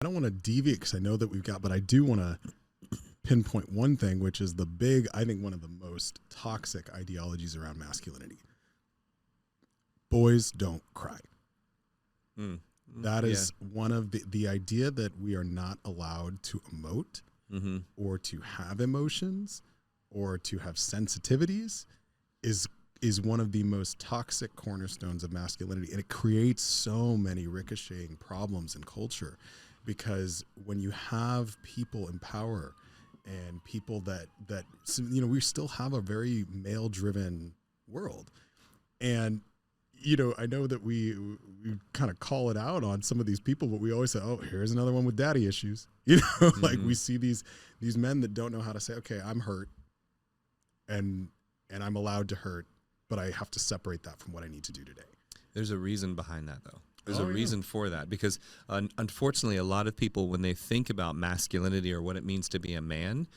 I don't want to deviate because I know that we've got, but I do want to pinpoint one thing, which is I think one of the most toxic ideologies around masculinity. Boys don't cry. That is one of the idea that we are not allowed to emote or to have emotions or to have sensitivities is one of the most toxic cornerstones of masculinity. And it creates so many ricocheting problems in culture, because when you have people in power and people that we still have a very male driven world. And I know that we kind of call it out on some of these people, but we always say, oh, here's another one with daddy issues. Like we see these men that don't know how to say, okay, I'm hurt and I'm allowed to hurt, but I have to separate that from what I need to do today. There's a reason behind that, though. There's a reason for that, because unfortunately, a lot of people, when they think about masculinity or what it means to be a man,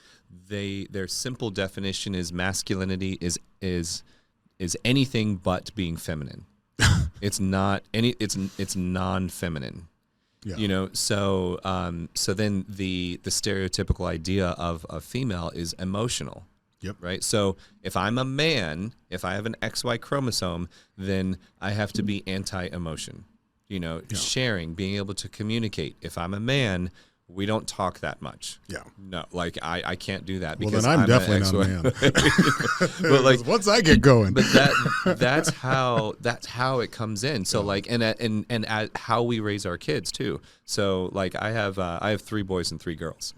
their simple definition is masculinity is anything but being feminine. It's not any. It's non-feminine. Yeah. So then the stereotypical idea of a female is emotional. Yep. Right. So if I'm a man, if I have an XY chromosome, then I have to be anti-emotion. Sharing, being able to communicate. If I'm a man, we don't talk that much. Yeah. No, like I can't do that. Well, because then I'm definitely not a man. But like once I get going. But that's how it comes in. So like and at how we raise our kids too. So like I have 3 boys and 3 girls.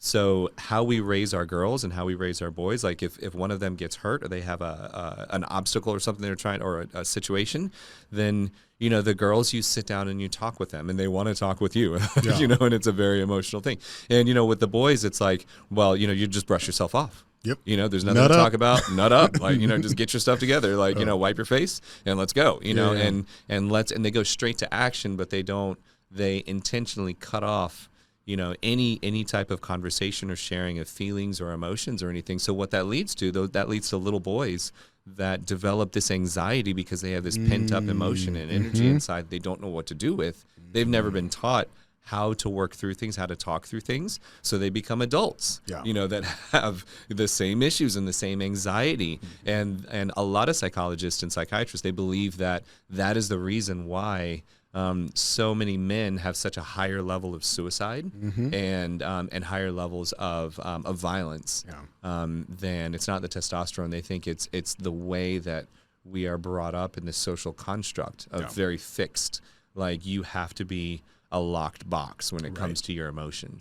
So how we raise our girls and how we raise our boys, like if one of them gets hurt or they have an obstacle or something they're trying, or a situation, then the girls, you sit down and you talk with them, and they want to talk with you. And it's a very emotional thing. And with the boys, it's like, well, you just brush yourself off. Yep. There's nothing to talk about. Nut up. Like, just get your stuff together. Like, wipe your face and let's go. And they go straight to action, but they intentionally cut off any type of conversation or sharing of feelings or emotions or anything. So what that leads to, though, that leads to little boys that develop this anxiety because they have this pent up emotion and energy inside they don't know what to do with. They've never been taught how to work through things, how to talk through things. So they become adults, that have the same issues and the same anxiety. And a lot of psychologists and psychiatrists, they believe that is the reason why so many men have such a higher level of suicide and higher levels of violence than it's not the testosterone. They think it's the way that we are brought up in this social construct of very fixed, like you have to be a locked box when it comes to your emotions.